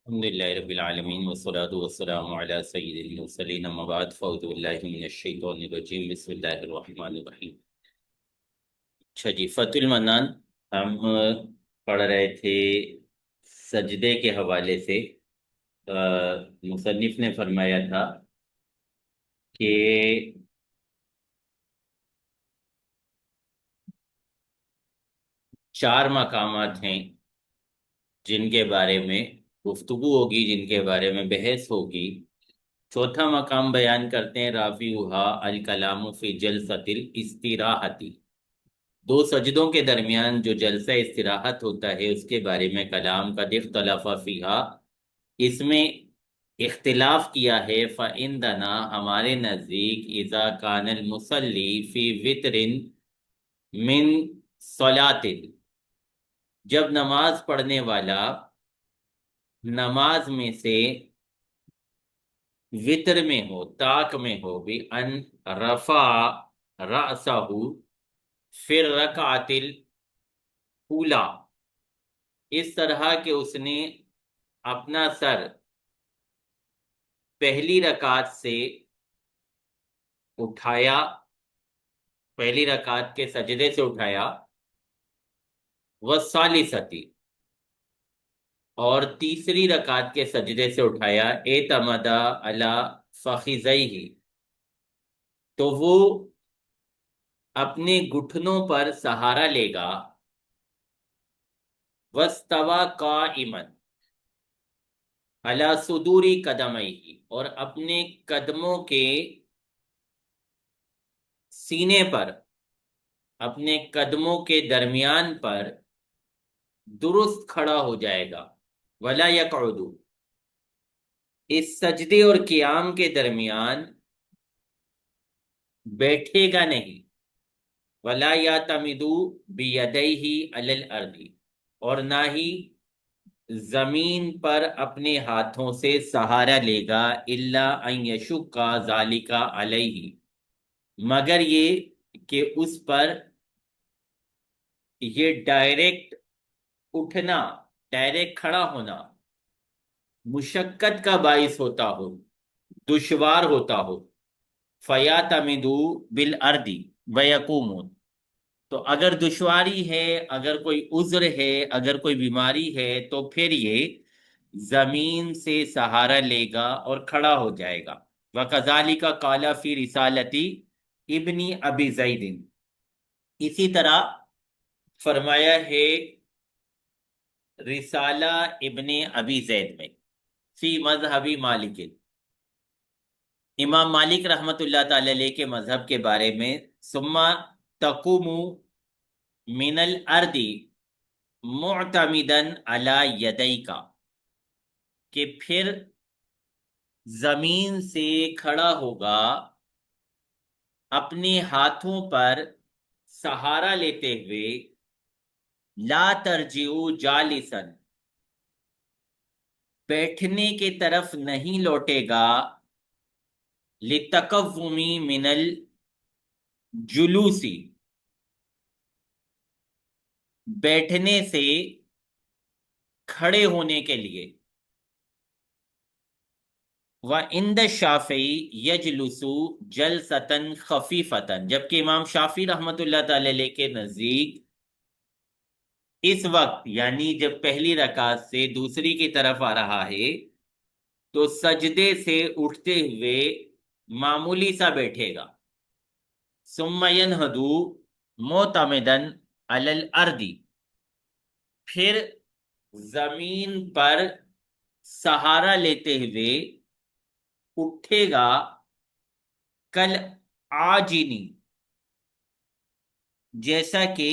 الحمد لله رب العالمين والصلاة والسلام على سيد المرسلين اما بعد فاعوذ بالله من الشیطان الرجیم بسم اللہ الرحمن الرحیم۔ اچھا جی، فتح المنان ہم پڑھ رہے تھے سجدے کے حوالے سے۔ مصنف نے فرمایا تھا کہ چار مقامات ہیں جن کے بارے میں گفتگو ہوگی، جن کے بارے میں بحث ہوگی۔ چوتھا مقام بیان کرتے ہیں رافعھا الکلام فی جلسۃ الاستراحتی، دو سجدوں کے درمیان جو جلسہ استراحت ہوتا ہے اس کے بارے میں کلام کا اختلاف فیہا، اس میں اختلاف کیا ہے۔ فعندنا، ہمارے نزدیک، اذا کان المصلی فی وتر من صلاۃ، جب نماز پڑھنے والا نماز میں سے وطر میں ہو، طاق میں ہو، بھی ان رفع رأسہ فی الرکعۃ الاولی، اس طرح کہ اس نے اپنا سر پہلی رکعت سے اٹھایا، پہلی رکعت کے سجدے سے اٹھایا، والثالثۃ، اور تیسری رکعت کے سجدے سے اٹھایا، اعتمد علی فخذیہ، تو وہ اپنے گھٹنوں پر سہارا لے گا، واستوى قائما علی صدور قدمیہ، اور اپنے قدموں کے سینے پر، اپنے قدموں کے درمیان پر درست کھڑا ہو جائے گا، ولا یقعد، اس سجدے اور قیام کے درمیان بیٹھے گا نہیں، ولا یعتمد بیدیہ علی الارض، اور نہ ہی زمین پر اپنے ہاتھوں سے سہارا لے گا، الا ان یشق ذلک علیہ، مگر یہ کہ اس پر یہ ڈائریکٹ اٹھنا، ڈائریکٹ کھڑا ہونا مشقت کا باعث ہوتا ہو، دشوار ہوتا ہو۔ فیعتمد بالارض ویقومون، تو اگر دشواری ہے، اگر کوئی عذر ہے، اگر کوئی بیماری ہے، تو پھر یہ زمین سے سہارا لے گا اور کھڑا ہو جائے گا۔ وَكَذَلِكَ قَالَ فِي رِسَالَةِ ابن ابی زید، اسی طرح فرمایا ہے رسالہ ابن ابی زید میں، فی مذہبی مالک، امام مالک رحمت اللہ تعالی علیہ کے مذہب کے بارے میں، ثم تقوم من الارض معتمدا علی یدیک، کہ پھر زمین سے کھڑا ہوگا اپنے ہاتھوں پر سہارا لیتے ہوئے، لا ترجع جالسا، بیٹھنے کی طرف نہیں لوٹے گا، لتقوم من الجلوس، بیٹھنے سے کھڑے ہونے کے لیے، وعند الشافعی یجلس جلسة خفیفة، جبکہ امام شافعی رحمت اللہ تعالی علیہ کے نزدیک اس وقت، یعنی جب پہلی رکعت سے دوسری کی طرف آ رہا ہے تو سجدے سے اٹھتے ہوئے معمولی سا بیٹھے گا، ثم ينهض معتمدا علی الارض، پھر زمین پر سہارا لیتے ہوئے اٹھے گا، کل عاجنی، جیسا کہ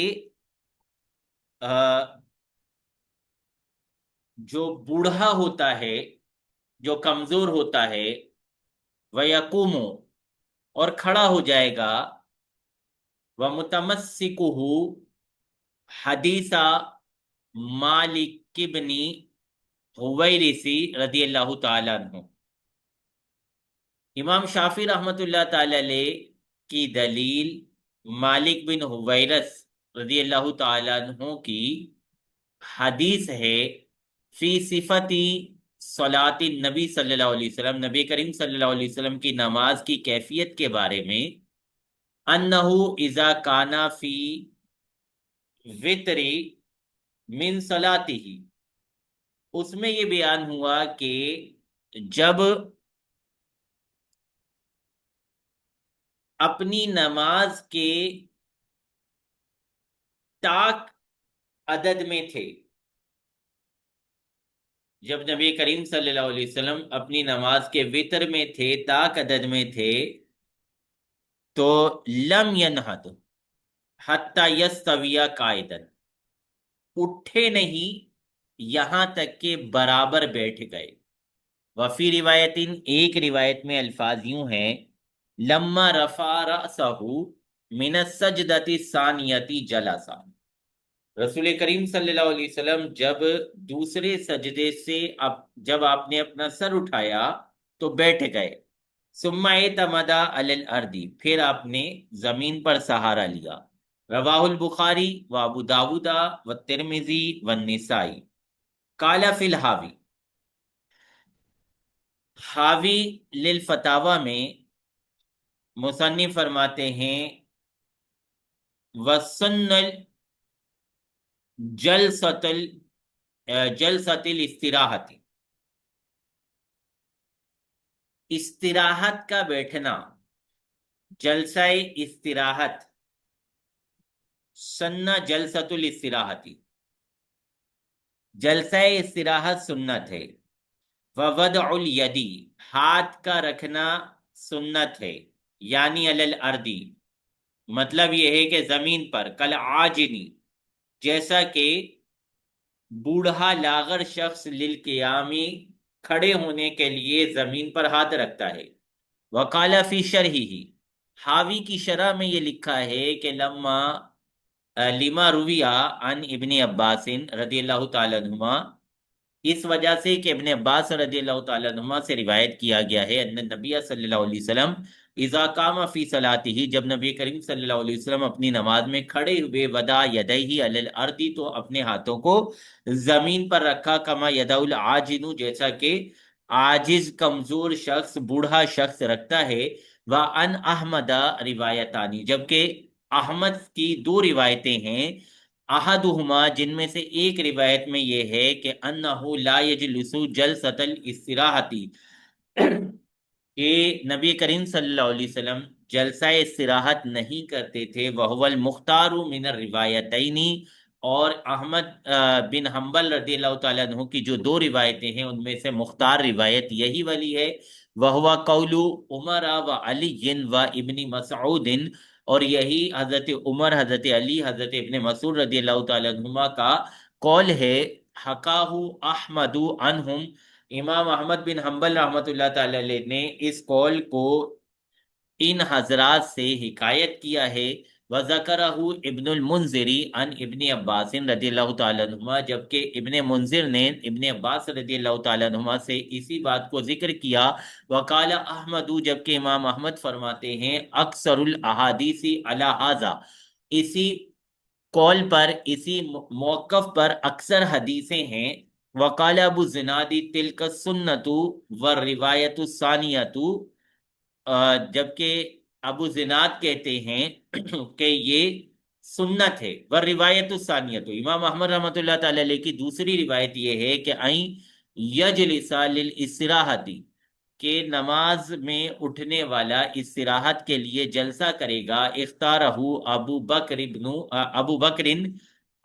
جو بوڑھا ہوتا ہے، جو کمزور ہوتا ہے، وَيَقُومُ، اور کھڑا ہو جائے گا، وَمُتَمَسِّكُهُ حدیث مالک بن حویرث رضی اللہ تعالیٰ عنہ، امام شافعی رحمت اللہ تعالی علیہ کی دلیل مالک بن حویرث رضی اللہ تعالیٰ عنہ کی حدیث ہے، فی صفتی صلاۃ النبی صلی اللہ علیہ وسلم، نبی کریم صلی اللہ علیہ وسلم کی نماز کی کیفیت کے بارے میں، انہو اذا کانا فی وطری من صلاتہ، اس میں یہ بیان ہوا کہ جب اپنی نماز کے تاک عدد میں تھے، جب نبی کریم صلی اللہ علیہ وسلم اپنی نماز کے وطر میں تھے، تاک عدد میں تھے، تو لم ینہد حتی یستوی قائدا، اٹھے نہیں یہاں تک کہ برابر بیٹھ گئے۔ وفی روایت، ایک روایت میں الفاظ یوں ہیں، لما رفع رأسہ من السجدۃ الثانیۃ جلسا، رسول کریم صلی اللہ علیہ وسلم جب دوسرے سجدے سے جب آپ نے اپنا سر اٹھایا تو بیٹھ گئے، ثم اعتمد علی الارض، پھر آپ نے زمین پر سہارا لیا۔ رواہ البخاری و ابو داود و ترمذی و النسائی۔ قال فی الحاوی، حاوی للفتاوی میں مصنف فرماتے ہیں، وسن جلسۃ الاستراحت، استراحت کا بیٹھنا، جلسہ استراحت، سنہ جلسۃ الاستراحت، جلسہ استراحت سنت ہے۔ ووضع الیدی، ہاتھ کا رکھنا سنت ہے، یعنی علی الارض، مطلب یہ ہے کہ زمین پر، کل عاجنی، جیسا کہ بوڑھا لاغر شخص للقیامی، کھڑے ہونے کے لیے زمین پر ہاتھ رکھتا ہے۔ وقال فی شرحہ، حاوی کی شرح میں یہ لکھا ہے کہ لما رویہ عن ابن عباس رضی اللہ تعالیٰ عنہما، اس وجہ سے کہ ابن عباس رضی اللہ تعالیٰ عنہما سے روایت کیا گیا ہے، ان نبی صلی اللہ علیہ وسلم اذا قام فی صلاتہ، جب نبی کریم صلی اللہ علیہ وسلم اپنی نماز میں کھڑے ہوئے، وضع یدیہ علی الارض، تو اپنے ہاتھوں کو زمین پر رکھا، کما یدع العاجن، جیسا کہ عاجز کمزور شخص بوڑھا شخص رکھتا ہے۔ وعن احمد روایتانی، جبکہ احمد کی دو روایتیں ہیں، احدہما، جن میں سے ایک روایت میں یہ ہے کہ انہو لا یجلس جلسۃ الاستراحت، کہ نبی کریم صلی اللہ علیہ وسلم جلسہ استراحت نہیں کرتے تھے، وہو المختار من الروایتین، اور احمد بن حنبل رضی اللہ تعالیٰ عنہ کی جو دو روایتیں ہیں ان میں سے مختار روایت یہی والی ہے، وہو قول عمر و علی و ابن مسعود، اور یہی حضرت عمر، حضرت علی، حضرت ابن مسعود رضی اللہ تعالیٰ عنہما کا قول ہے۔ حکاہ احمد عنہم، امام احمد بن حنبل رحمۃ اللہ تعالی علیہ نے اس قول کو ان حضرات سے حکایت کیا ہے۔ وذکرہ ابن المنذری عن ابن عباس رضی اللہ تعالیٰ عنہما، جبکہ ابن منذر نے ابن عباس رضی اللہ تعالیٰ عنہما سے اسی بات کو ذکر کیا۔ وقال احمد، جبکہ امام احمد فرماتے ہیں، اکثر الاحادیث علی ھذا، اسی قول پر، اسی موقف پر اکثر حدیثیں ہیں۔ وقال ابو الزناد تلک السنۃ والروایۃ الثانیۃ، جبکہ ابو زناد کہتے ہیں کہ یہ سنت ہے، والروایت الثانیۃ، امام احمد رحمۃ اللہ تعالی علیہ کی دوسری روایت یہ ہے کہ این یجلس للاستراحۃ، کہ نماز میں اٹھنے والا استراحت کے لیے جلسہ کرے گا۔ اختارہ ابو بکر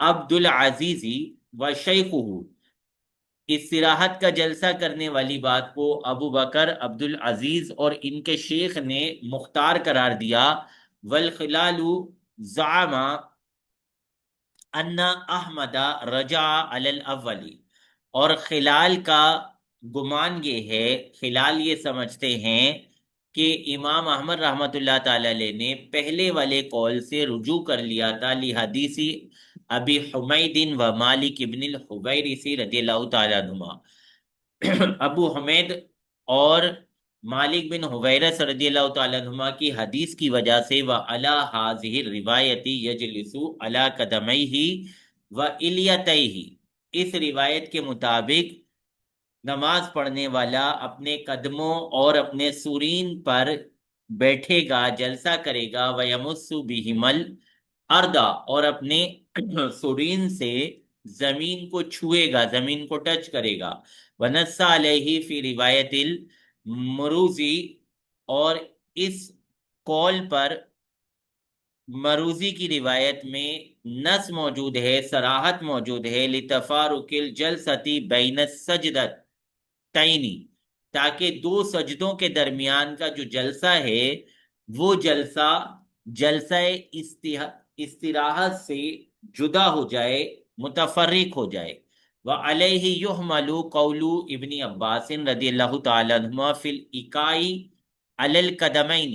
عبد العزیز و شیخہ، استراحت کا جلسہ کرنے والی بات کو ابو بکر عبد العزیز اور ان کے شیخ نے مختار قرار دیا۔ والخلال زعم ان احمد رجع علی الاول، اور خلال کا گمان یہ ہے، خلال یہ سمجھتے ہیں کہ امام احمد رحمۃ اللہ تعالی علیہ نے پہلے والے قول سے رجوع کر لیا تھا، لحدیث ابی حمید و مالک ابن الحویرث رضی اللہ تعالیٰ عنہما، ابو حمید اور مالک بن حویرث رضی اللہ تعالیٰ عنہما کی حدیث کی وجہ سے، وعلی ھذہ الروایۃ یجلس علی قدمیہ و الیتیہ، اس روایت کے مطابق نماز پڑھنے والا اپنے قدموں اور اپنے سورین پر بیٹھے گا، جلسہ کرے گا، وَيَمُسُّ بِهِمَ الْأَرْضَ، اور اپنے سورین سے زمین کو چھوئے گا، زمین کو ٹچ کرے گا، وَنَصَّ عَلَيْهِ فِي رِوایَةِ الْمُرُوزِي، اور اس قول پر مروزی کی روایت میں نص موجود ہے، صراحت موجود ہے، لِتَفَارُقِ الْجَلْسَةِ بَيْنَ السَّجْدَتَيْنِ، تاکہ دو سجدوں کے درمیان کا جو جلسہ ہے وہ جلسہ جلسہ استراحت سے جدا ہو جائے، متفرق ہو جائے۔ وَعَلَيْهِ يُحْمَلُ قَوْلُ ابن عباس رضی اللہ تعالیٰ عنہما فی الإِقاءِ عَلَى الْقَدَمَيْنِ،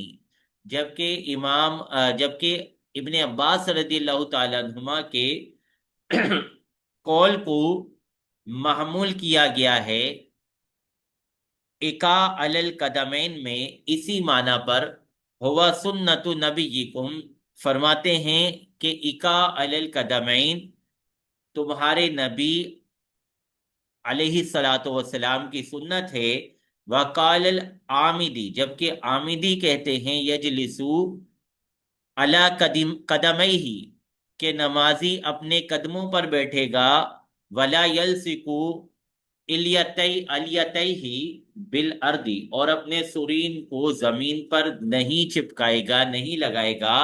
جبکہ ابن عباس رضی اللہ تعالیٰ عنہما کے قول کو محمول کیا گیا ہے اکا علی القدمین میں، اسی معنی پر، ہوا سنت نبیکم، فرماتے ہیں کہ اکا علی القدمین تمہارے نبی علیہ الصلاۃ والسلام کی سنت ہے۔ وقال العامدی، جبکہ عامدی کہتے ہیں یجلسو علی قدمئی، کہ نمازی اپنے قدموں پر بیٹھے گا، ولا یلسکو الیتیہ بالارض، اور اپنے سرین کو زمین پر نہیں چپکائے گا، نہیں لگائے گا۔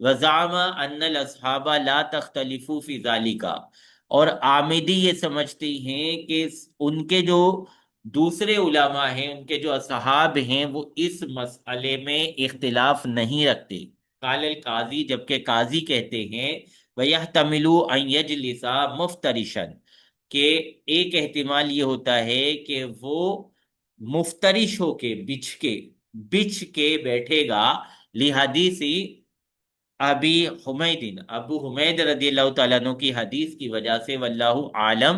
وزعم ان الاصحاب لا تختلف فی ذلک، اور عامدی یہ سمجھتی ہیں کہ ان کے جو دوسرے علماء ہیں، ان کے جو اصحاب ہیں، وہ اس مسئلے میں اختلاف نہیں رکھتے۔ قال القاضی، جبکہ قاضی کہتے ہیں وَيَحْتَمِلُ أَن يَجْلِسَ مُفْتَرِشًا، کہ ایک احتمال یہ ہوتا ہے کہ وہ مفترش ہو کے بچھ کے بیٹھے گا، لحدیثی ابی حمید، ابو حمید رضی اللہ تعالیٰ عنہ کی حدیث کی وجہ سے، واللہ عالم،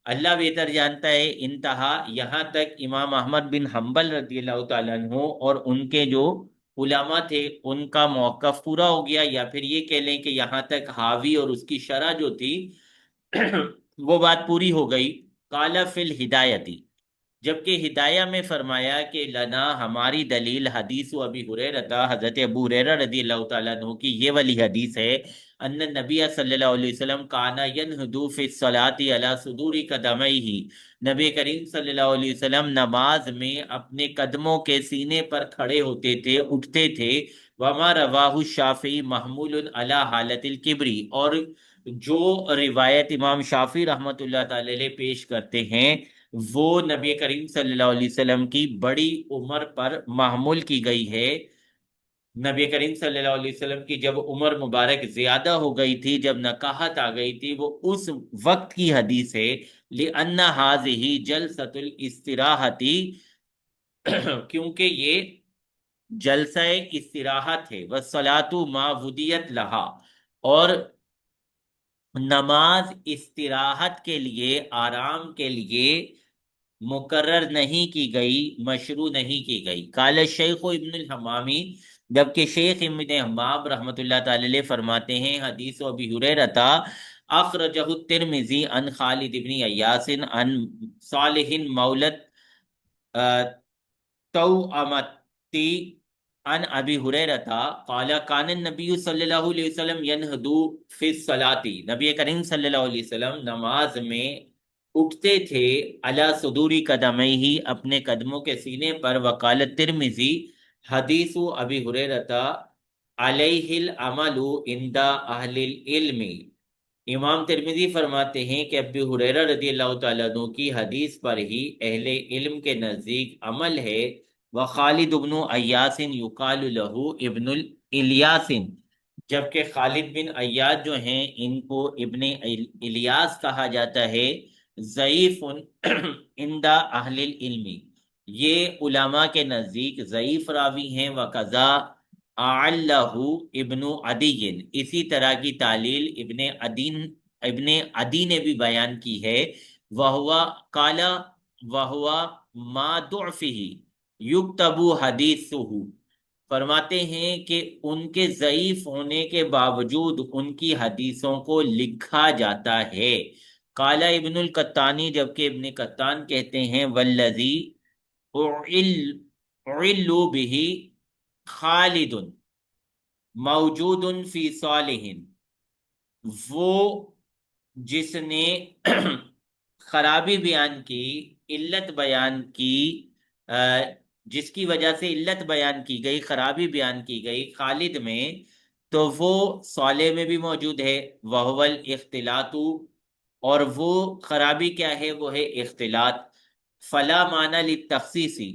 اللہ بہتر جانتا ہے۔ انتہا، یہاں تک امام احمد بن حنبل رضی اللہ تعالیٰ عنہ اور ان کے جو علماء تھے ان کا موقف پورا ہو گیا، یا پھر یہ کہہ لیں کہ یہاں تک حاوی اور اس کی شرح جو تھی وہ بات پوری ہو گئی۔ قال فی الہدایتی، جبکہ ہدایہ میں فرمایا کہ لنا، ہماری دلیل حدیث ابی ہریرہ، حضرت ابو ہریرہ رضی اللہ تعالیٰ عنہ کی یہ والی حدیث ہے، ان نبی صلی اللہ علیہ وسلم کانا ینہدو فی الصلاۃ علی صدور قدمیہ، نبی کریم صلی اللہ علیہ وسلم نماز میں اپنے قدموں کے سینے پر کھڑے ہوتے تھے، اٹھتے تھے۔ وما رواہ الشافعی محمول علی حالت الکبری، اور جو روایت امام شافعی رحمۃ اللہ تعالی علیہ پیش کرتے ہیں وہ نبی کریم صلی اللہ علیہ وسلم کی بڑی عمر پر محمول کی گئی ہے۔ نبی کریم صلی اللہ علیہ وسلم کی جب عمر مبارک زیادہ ہو گئی تھی، جب نکاحت آ گئی تھی، وہ اس وقت کی حدیث ہے۔ لِأَنَّ هَذِهِ جَلْسَةُ الْإِسْتِرَاحَةِ، کیونکہ یہ جلسہ استراحت ہے، وَالصَّلَاةُ مَا وُدِيَتْ لَهَا، اور نماز استراحت کے لیے، آرام کے لیے مقرر نہیں کی گئی، مشروع نہیں کی گئی۔ قال الشیخ ابن الحمامی، جبکہ شیخ ابن حمام رحمۃ اللہ تعالی علیہ فرماتے ہیں حدیث ابی ہریرہ اخرجہ الترمذی عن خالد ابن ایاس عن صالح مولد توأمتی عن ابی ہریرہ قال کان النبی صلی اللہ علیہ وسلم ینہدو فی الصلاۃ، نبی کریم صلی اللہ علیہ وسلم نماز میں اٹھتے تھے، علی صدوری قدمیہ، اپنے قدموں کے سینے پر۔ وقال الترمذی حدیث ابی ہریرہ علیہ العمل عند اہل العلم، امام ترمذی فرماتے ہیں کہ ابی ہریرہ رضی اللہ تعالیٰ عنہ کی حدیث پر ہی اہل علم کے نزدیک عمل ہے۔ وخالد ابن ایاس یقال له ابن الیاس، جبکہ خالد بن ایاس جو ہیں ان کو ابن الیاس کہا جاتا ہے۔ ضعیف عند اہل العلم، یہ علماء کے نزدیک ضعیف راوی ہیں۔ وقضا اعلہ ابن عدی، اسی طرح کی تعلیل ابن عدی نے بھی بیان کی ہے۔ وہوا قال وہوا ما ضعفہ یکتب حدیثہ، فرماتے ہیں کہ ان کے ضعیف ہونے کے باوجود ان کی حدیثوں کو لکھا جاتا ہے۔ قال ابن القطانی، جبکہ ابن قطان کہتے ہیں والذی اعلو به خالد موجود فی صالح، وہ جس نے خرابی بیان کی، علت بیان کی، جس کی وجہ سے علت بیان کی گئی، خرابی بیان کی گئی خالد میں، تو وہ صالح میں بھی موجود ہے، وہو الاختلاط، اور وہ خرابی کیا ہے؟ وہ ہے اختلاط۔ فلا معنی للتخصیصی،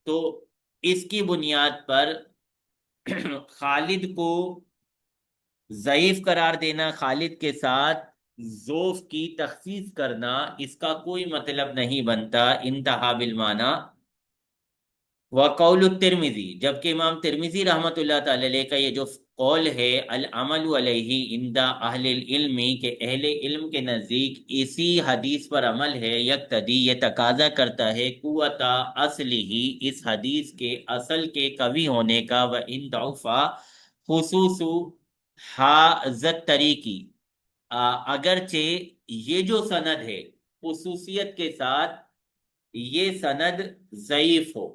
تو اس کی بنیاد پر خالد کو ضعیف قرار دینا، خالد کے ساتھ ضعف کی تخصیص کرنا، اس کا کوئی مطلب نہیں بنتا انتہا بالمعنی۔ وقول الترمذی، جبکہ امام ترمذی رحمۃ اللہ تعالی علیہ کا یہ جو قول ہے، العمل علیہ عند اہل العلم، کہ اہل علم کے نزدیک اسی حدیث پر عمل ہے، یقتدی، یہ تقاضا کرتا ہے، قوت اصلی ہی، اس حدیث کے اصل کے قوی ہونے کا، و ان ضعفا خصوص حاذت طریقی، اگرچہ یہ جو سند ہے خصوصیت کے ساتھ یہ سند ضعیف ہو۔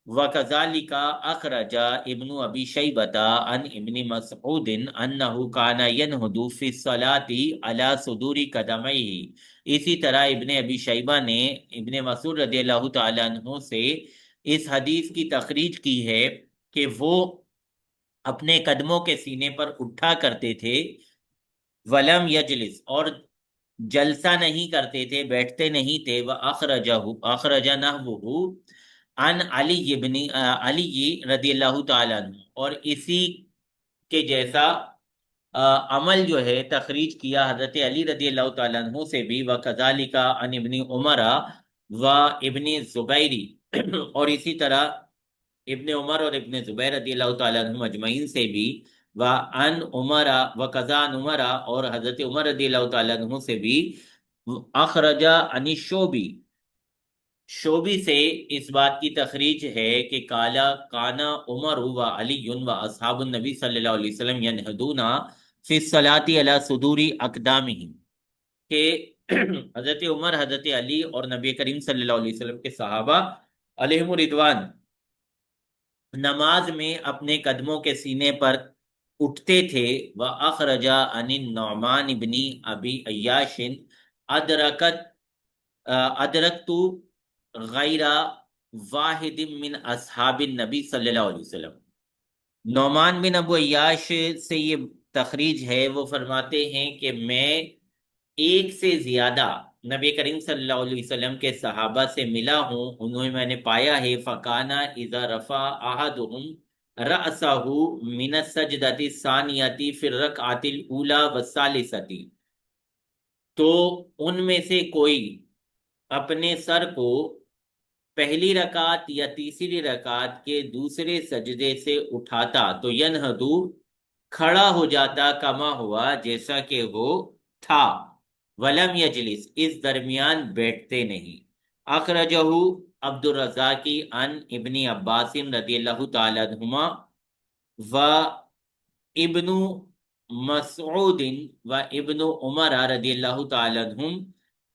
وَكَذَلِكَ أَخْرَجَ ابن ابی شیبۃ عن ابن مسعود انہ کان ینہد فی الصلاۃ علی صدور قدمیہ، اسی طرح ابن ابی شیبہ نے ابن مسعود رضی اللہ تعالی عنہ سے اس حدیث کی تخریج کی ہے کہ وہ اپنے قدموں کے سینے پر اٹھا کرتے تھے، ولم یجلس، اور جلسہ نہیں کرتے تھے، بیٹھتے نہیں تھے، اخرج نحوہ عن علی رضی اللہ تعالیٰ عنہ، اور اسی کے جیسا عمل جو ہے تخریج کیا حضرت علی رضی اللہ تعالیٰ عنہ سے بھی، وَكَذَلِكَ عن ابن عمر و ابن زبیر، اور اسی طرح ابن عمر اور ابن زبیر رضی اللہ تعالیٰ عنہ مجمعین سے بھی، وعن عمر وقضا عن عمر، اور حضرت عمر رضی اللہ تعالیٰ عنہ سے بھی، اخرجا عن الشعبی، شعبی سے اس بات کی تخریج ہے کہ کانا عمر و علی و اصحاب النبی صلی اللہ علیہ وسلم ینہدون فی الصلاۃ علی صدور اقدامہم، کہ حضرت عمر، حضرت علی اور نبی کریم صلی اللہ علیہ وسلم کے صحابہ علیہم الرضوان نماز میں اپنے قدموں کے سینے پر اٹھتے تھے۔ وَأَخْرَجَ عَنِ النُّعْمَانِ بْنِ أَبِي عَيَّاشٍ ادرکت غیر واحد من اصحاب النبی صلی اللہ علیہ وسلم، نعمان بن ابو عیاش سے یہ تخریج ہے، وہ فرماتے ہیں کہ میں ایک سے زیادہ نبی کریم صلی اللہ علیہ وسلم کے صحابہ سے ملا ہوں، انہیں میں نے پایا ہے، فکانا اذا رفع احدهم رأسه من السجدۃ الثانیۃ فی الرکعۃ الاولی والثالثۃ، تو ان میں سے کوئی اپنے سر کو پہلی رکعت یا تیسری رکعت کے دوسرے سجدے سے اٹھاتا تو ینہدو، کھڑا ہو جاتا، کما ہوا جیسا کہ وہ تھا، ولم یجلس، اس درمیان بیٹھتے نہیں۔ اخرجہ عبد الرزاق عن ابن عباس رضی اللہ تعالی عنہما و ابن مسعود و ابن عمر رضی اللہ تعالی عنہم،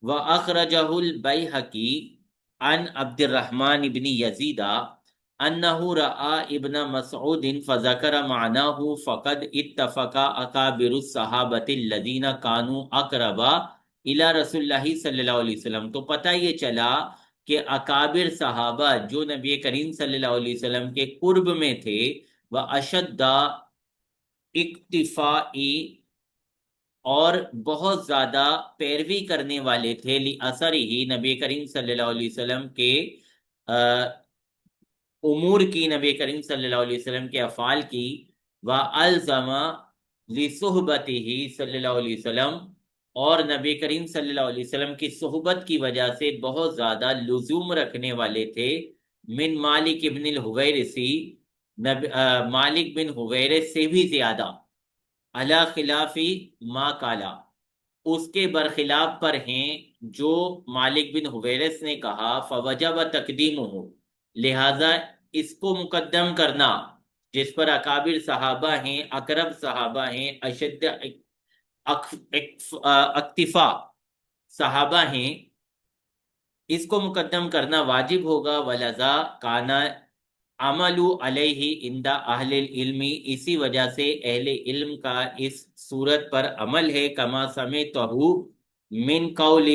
و اخرجہ البیہقی عن عبد الرحمن بن یزید انہ رأى ابن مسعود فذکر معناه فقد اتفق اکابر الصحابۃ الذین کانوا اقرب الی رسول اللہ صلی اللہ علیہ وسلم، تو پتہ یہ چلا کہ اکابر صحابہ جو نبی کریم صلی اللہ علیہ وسلم کے قرب میں تھے، واشد اقتفائی، اور بہت زیادہ پیروی کرنے والے تھے، اثر ہی، نبی کریم صلی اللہ علیہ وسلم کے امور کی، نبی کریم صلی اللہ علیہ وسلم کے افعال کی، وَأَلْزَمَ لِصُحْبَتِهِ صلی اللہ علیہ وسلم، اور نبی کریم صلی اللہ علیہ وسلم کی صحبت کی وجہ سے بہت زیادہ لزوم رکھنے والے تھے، من مالک ابن الحویرثی، مالک بن حویرث سے بھی زیادہ، علی خلافی ما کالا، اس کے برخلاف پر ہیں جو مالک بن حویرث نے کہا، فوجب تقدیمہ، لہذا اس کو مقدم کرنا، جس پر اکابر صحابہ ہیں، اقرب صحابہ ہیں، اشد اکتفا صحابہ ہیں، اس کو مقدم کرنا واجب ہوگا۔ ولذا کانا عمل علیہ عند اہل العلم، اسی وجہ سے اہل علم کا اس صورت پر عمل ہے۔ کما سمعتہ من قول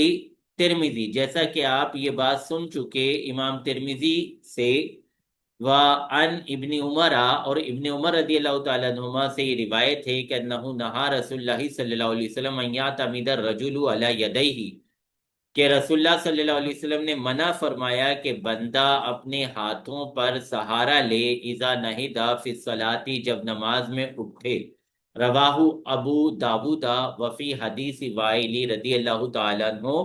ترمذی، جیسا کہ آپ یہ بات سن چکے امام ترمذی سے، وعن ابن عمر، اور ابن عمر رضی اللہ تعالیٰ عنہما سے یہ روایت ہے کہ انہ نہا رسول اللہ صلی اللہ علیہ وسلم ان یعتمد الرجل علی یدیہ، کہ رسول اللہ صلی اللہ علیہ وسلم نے منع فرمایا کہ بندہ اپنے ہاتھوں پر سہارا لے، اذا نہدا فی الصلاۃ، جب نماز میں اٹھے۔ رواہ ابو داود وفی حدیث وائل رضی اللہ تعالیٰ عنہ،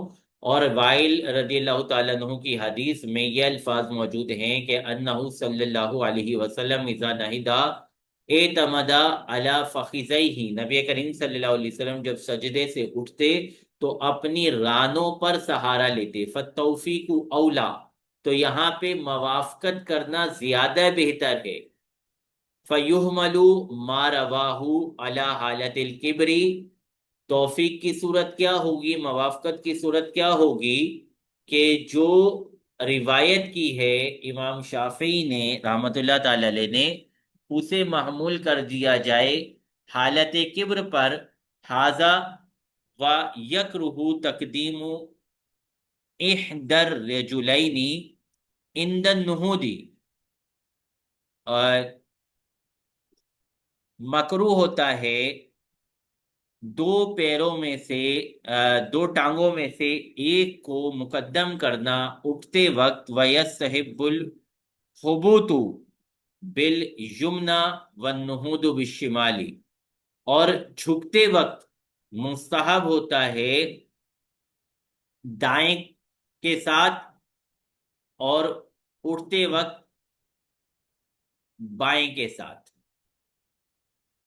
اور وائل رضی اللہ تعالیٰ عنہ کی حدیث میں یہ الفاظ موجود ہیں کہ انہ صلی اللہ علیہ وسلم اذا نہدا اعتمدا علی فخذیہ، نبی کریم صلی اللہ علیہ وسلم جب سجدے سے اٹھتے تو اپنی رانوں پر سہارا لیتے۔ فالتوفیق اولا، تو یہاں پہ موافقت کرنا زیادہ بہتر ہے۔ فیحمل ما رواہ علی حالت الکبری، توفیق کی صورت کیا ہوگی، موافقت کی صورت کیا ہوگی کہ جو روایت کی ہے امام شافعی نے رحمت اللہ تعالی علیہ نے، اسے محمول کر دیا جائے حالت کبر پر۔ حاذا و یکرہ تقدیم احدى الرجلین عند النہود، اور مکروہ ہوتا ہے دو پیروں میں سے دو ٹانگوں میں سے ایک کو مقدم کرنا اٹھتے وقت۔ وَيَسْتَحِبُّ الْحُبُوطُ بِالْيُمْنَى وَالنُّهُوضُ بِالشِّمَالِ، اور جھکتے وقت مستحب ہوتا ہے دائیں کے ساتھ، اور اٹھتے وقت بائیں کے ساتھ۔